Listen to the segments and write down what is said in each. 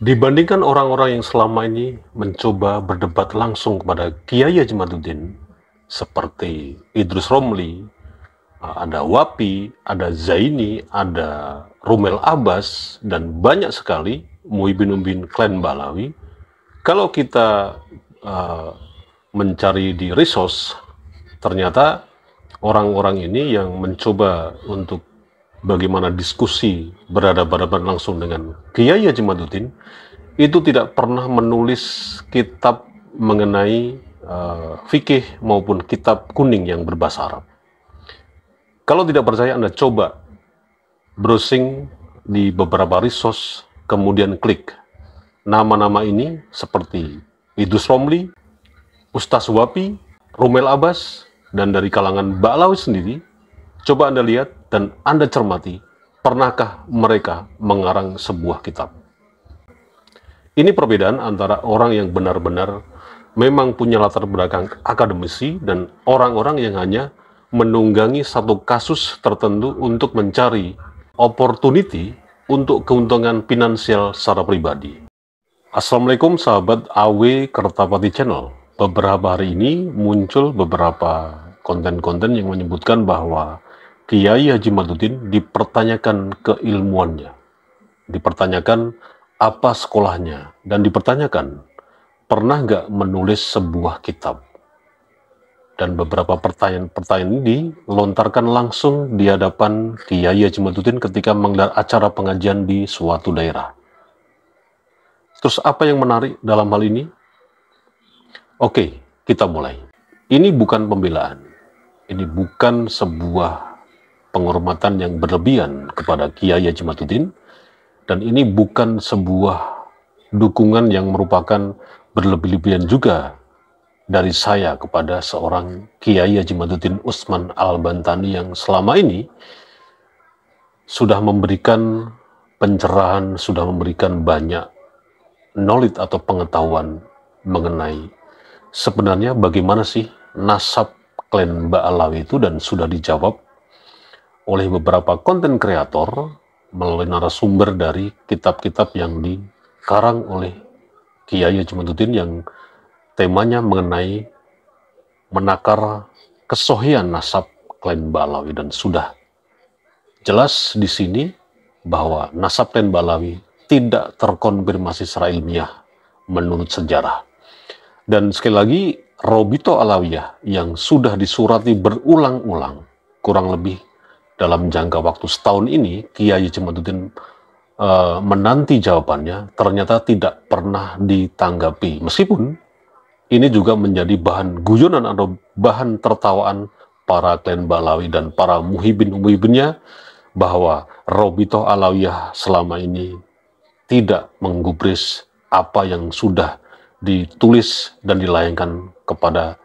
Dibandingkan orang-orang yang selama ini mencoba berdebat langsung kepada Kiai Haji Madudin, seperti Idrus Romli, ada Wapi, ada Zaini, ada Rumel Abbas, dan banyak sekali Muhyiddin Klan Balawi. Kalau kita uh, mencari di resource, ternyata orang-orang ini yang mencoba untuk bagaimana diskusi berhadapan-hadapan langsung dengan Kiai Haji Madudin itu tidak pernah menulis kitab mengenai fikih maupun kitab kuning yang berbahasa Arab. Kalau tidak percaya, Anda coba browsing di beberapa resource, kemudian klik nama-nama ini seperti Idrus Romli, Ustaz Wapi, Rumel Abbas, dan dari kalangan Ba'lawi sendiri. Coba Anda lihat dan Anda cermati, pernahkah mereka mengarang sebuah kitab? Ini perbedaan antara orang yang benar-benar memang punya latar belakang akademisi dan orang-orang yang hanya menunggangi satu kasus tertentu untuk mencari opportunity untuk keuntungan finansial secara pribadi. Assalamualaikum sahabat AW Kertapati Channel. Beberapa hari ini muncul beberapa konten-konten yang menyebutkan bahwa Kiai Haji Madudin dipertanyakan keilmuannya, dipertanyakan apa sekolahnya, dan dipertanyakan pernah nggak menulis sebuah kitab. Dan beberapa pertanyaan ini dilontarkan langsung di hadapan Kiai Haji Madudin ketika menggelar acara pengajian di suatu daerah. Terus apa yang menarik dalam hal ini? Oke, kita mulai. Ini bukan pembelaan. Ini bukan sebuah penghormatan yang berlebihan kepada Kiai Haji Madudin. Dan ini bukan sebuah dukungan yang merupakan berlebih-lebihan juga dari saya kepada seorang Kiai Haji Madudin Usman Al-Bantani yang selama ini sudah memberikan pencerahan, sudah memberikan banyak knowledge atau pengetahuan mengenai sebenarnya bagaimana sih nasab klan Ba'lawi itu, dan sudah dijawab oleh beberapa konten kreator melalui narasumber dari kitab-kitab yang dikarang oleh Kiai Haji Madudin yang temanya mengenai menakar kesohian nasab klan Ba'lawi, dan sudah jelas di sini bahwa nasab klan Ba'lawi tidak terkonfirmasi secara ilmiah menurut sejarah. Dan sekali lagi, Robito Alawiyah yang sudah disurati berulang-ulang, kurang lebih dalam jangka waktu setahun ini, Kiai Haji Madudin menanti jawabannya, ternyata tidak pernah ditanggapi. Meskipun ini juga menjadi bahan guyonan atau bahan tertawaan para klan Ba'lawi dan para muhibin-muhibinnya, bahwa Robito Alawiyah selama ini tidak menggubris apa yang sudah ditulis dan dilayangkan kepada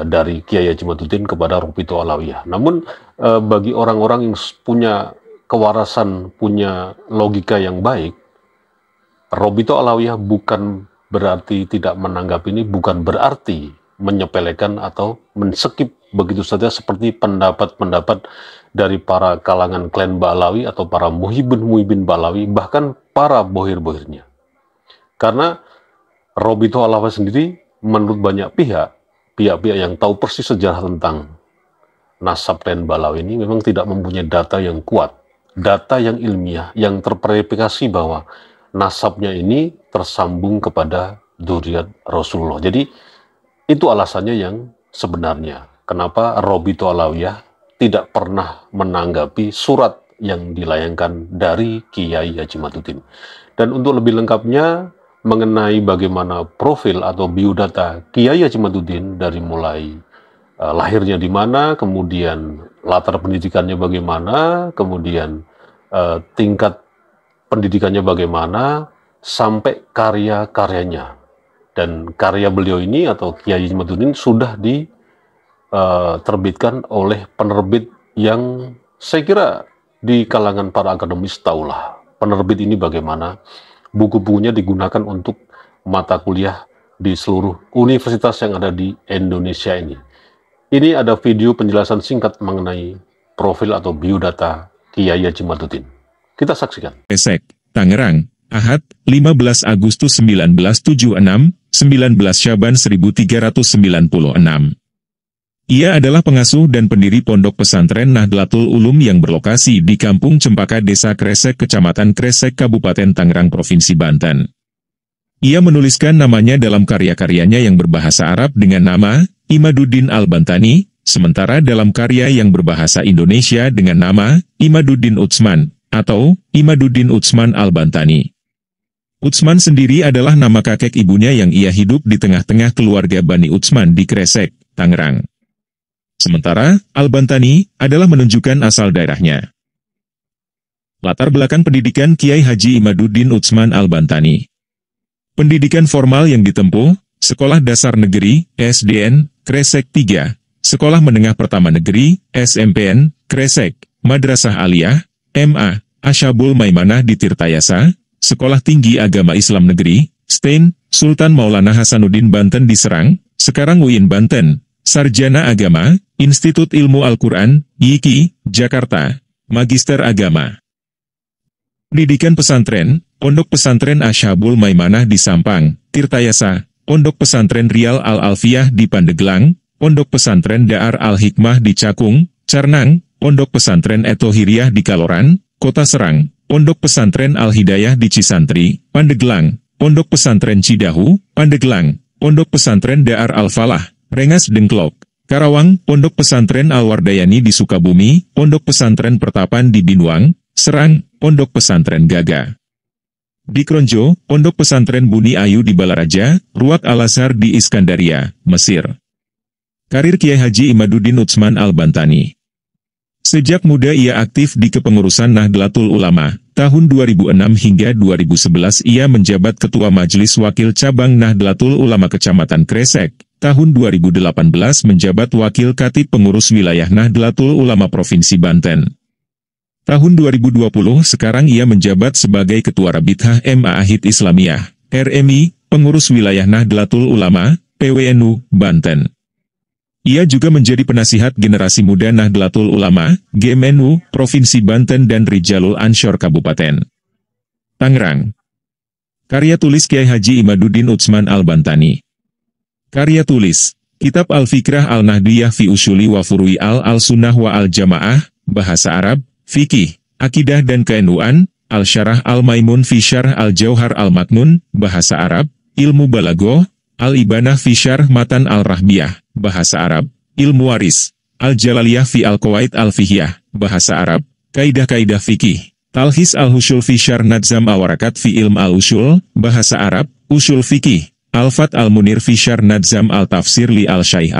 dari Kiai Haji Madudin kepada Robito Alawiyah. Namun bagi orang-orang yang punya kewarasan, punya logika yang baik, Robito Alawiyah bukan berarti tidak menanggap ini, bukan berarti menyepelekan atau menskip begitu saja seperti pendapat-pendapat dari para kalangan klan Ba'lawi atau para muhibin Ba'lawi, bahkan para bohir-bohirnya. Karena Robito Alawiyah sendiri menurut banyak pihak-pihak yang tahu persis sejarah tentang nasab klan Ba'lawi ini memang tidak mempunyai data yang kuat, data yang ilmiah, yang terverifikasi bahwa nasabnya ini tersambung kepada dzurriyyat Rasulullah. Jadi itu alasannya yang sebenarnya kenapa Robito Alawiyah tidak pernah menanggapi surat yang dilayangkan dari Kiai Haji Madudin. Dan untuk lebih lengkapnya mengenai bagaimana profil atau biodata Kiai Haji Madudin dari mulai lahirnya di mana, kemudian latar pendidikannya bagaimana, kemudian tingkat pendidikannya bagaimana, sampai karya-karyanya. Dan karya beliau ini atau Kiai Haji Madudin sudah diterbitkan oleh penerbit yang saya kira di kalangan para akademis tahulah penerbit ini bagaimana buku-bukunya digunakan untuk mata kuliah di seluruh universitas yang ada di Indonesia ini. Ini ada video penjelasan singkat mengenai profil atau biodata Kiai Haji Madudin. Kita saksikan. Esek, Tangerang, Ahad, 15 Agustus 1976, 19 Syaban 1396. Ia adalah pengasuh dan pendiri Pondok Pesantren Nahdlatul Ulum yang berlokasi di Kampung Cempaka, Desa Kresek, Kecamatan Kresek, Kabupaten Tangerang, Provinsi Banten. Ia menuliskan namanya dalam karya-karyanya yang berbahasa Arab dengan nama Imaduddin Al-Bantani, sementara dalam karya yang berbahasa Indonesia dengan nama Imaduddin Utsman atau Imaduddin Utsman Al-Bantani. Utsman sendiri adalah nama kakek ibunya yang ia hidup di tengah-tengah keluarga Bani Utsman di Kresek, Tangerang. Sementara, Al-Bantani adalah menunjukkan asal daerahnya. Latar belakang pendidikan Kiai Haji Imaduddin Utsman Al-Bantani. Pendidikan formal yang ditempuh, Sekolah Dasar Negeri, SDN, Kresek 3, Sekolah Menengah Pertama Negeri, SMPN, Kresek, Madrasah Aliyah, MA, Asyabul Maimanah di Tirtayasa, Sekolah Tinggi Agama Islam Negeri, STAIN, Sultan Maulana Hasanuddin Banten di Serang, sekarang UIN Banten, Sarjana Agama, Institut Ilmu Al-Quran, YIKI, Jakarta, Magister Agama. Pendidikan pesantren, Pondok Pesantren Asyabul Maimanah di Sampang, Tirtayasa, Pondok Pesantren Rial Al-Alfiyah di Pandeglang, Pondok Pesantren Da'ar Al-Hikmah di Cakung, Carnang, Pondok Pesantren Etohiriyah di Kaloran, Kota Serang, Pondok Pesantren Al-Hidayah di Cisantri, Pandeglang, Pondok Pesantren Cidahu, Pandeglang, Pondok Pesantren Da'ar Al-Falah, Rengas Dengklok, Karawang, Pondok Pesantren Al-Wardayani di Sukabumi, Pondok Pesantren Pertapan di Binuang, Serang, Pondok Pesantren Gaga. Di Kronjo, Pondok Pesantren Buni Ayu di Balaraja, Ruat Al-Azhar di Iskandaria, Mesir. Karir Kiai Haji Imaduddin Utsman Al-Bantani. Sejak muda ia aktif di kepengurusan Nahdlatul Ulama. Tahun 2006 hingga 2011 ia menjabat Ketua Majelis Wakil Cabang Nahdlatul Ulama Kecamatan Kresek. Tahun 2018 menjabat Wakil Khatib Pengurus Wilayah Nahdlatul Ulama Provinsi Banten. Tahun 2020 sekarang ia menjabat sebagai Ketua Rabithah Ma'ahid Islamiyah, RMI, Pengurus Wilayah Nahdlatul Ulama, PWNU, Banten. Ia juga menjadi penasihat generasi muda Nahdlatul Ulama, GMNU, Provinsi Banten dan Rijalul Ansyor Kabupaten Tangerang. Karya tulis Kiai Haji Imaduddin Utsman Al-Bantani. Karya tulis, Kitab Al-Fikrah Al-Nahdiyah fi Usuli wa Furui Al-Sunnah wa Al-Jamaah, Bahasa Arab, Fikih, Akidah dan Kenuan, Al-Syarah Al-Maimun fi Syarh Al-Jauhar Al-Maknun, Bahasa Arab, Ilmu Balagoh, Al-Ibanah fi Syarh Matan Al-Rahbiyah, Bahasa Arab, Ilmu Waris, Al-Jalaliyah fi Al-Qawaid Al-Fihyah, Bahasa Arab, Kaidah-Kaidah Fikih, Talhis Al-Husul fi Syarh Nadzam Awarakat fi Ilm Al-Usul, Bahasa Arab, Usul Fikih, Al-Fat Al-Munir fi Syarh Nadzam Al-Tafsir li Al-Syaikh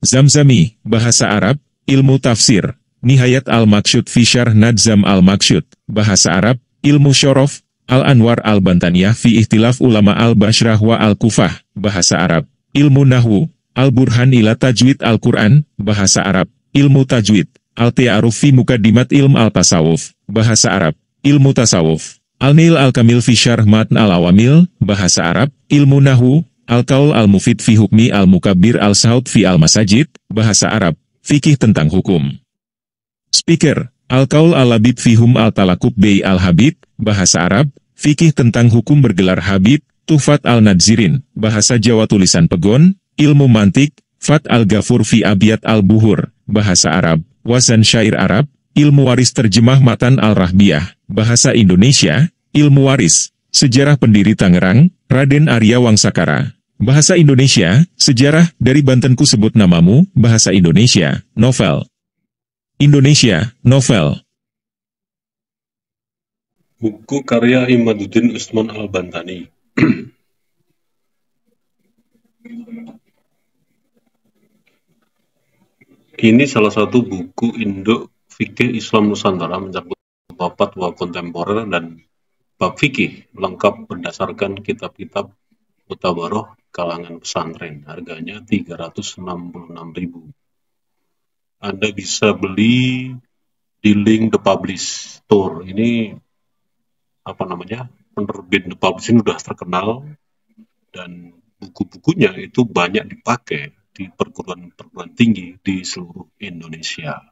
Al-Zamzami, Bahasa Arab, Ilmu Tafsir, Nihayat Al-Maqsyud fi Syarh Nadzam Al-Maqsyud, Bahasa Arab, Ilmu Syorof, Al-Anwar Al-Bantaniyah fi Ikhtilaf Ulama Al-Bashrah wa Al-Kufah, Bahasa Arab, Ilmu Nahwu, Al-Burhan ila Tajwid Al-Quran, Bahasa Arab, Ilmu Tajwid, Al-Ti'aruf fi Mukaddimat Ilm Al-Tasawuf, Bahasa Arab, Ilmu Tasawuf, Al-Nil Al-Kamil fi Syarh Matn Al-Awamil, Bahasa Arab, Ilmu Nahwu, Al-Qaul Al-Mufid fi Hukmi Al-Mukabbir Al-Saud fi Al-Masajid, Bahasa Arab, Fikih tentang Hukum. Speaker, Al-Qaul Al-Labib fi Hum Al-Talakub Bei Al-Habib, Bahasa Arab, Fikih tentang Hukum Bergelar Habib, Tuhfat Al-Nadzirin, Bahasa Jawa Tulisan Pegon, Ilmu Mantik, Fat Al-Ghafur fi Abiyat Al-Buhur, Bahasa Arab, Wazan Syair Arab, Ilmu Waris Terjemah Matan Al-Rahbiyah, Bahasa Indonesia, Ilmu Waris, Sejarah Pendiri Tangerang, Raden Arya Wangsakara. Bahasa Indonesia, Sejarah dari Bantenku Sebut Namamu, Bahasa Indonesia, Novel. Indonesia, Novel. Buku karya Imaduddin Utsman Al-Bantani. Ini salah satu buku induk fikih Islam Nusantara mencakup bab fatwa kontemporer dan bab fikih lengkap berdasarkan kitab-kitab mutabaroh kalangan pesantren. Harganya 366.000. Anda bisa beli di link The Publish Store. Ini penerbit The Publish ini sudah terkenal dan buku-bukunya itu banyak dipakai di perguruan tinggi di seluruh Indonesia.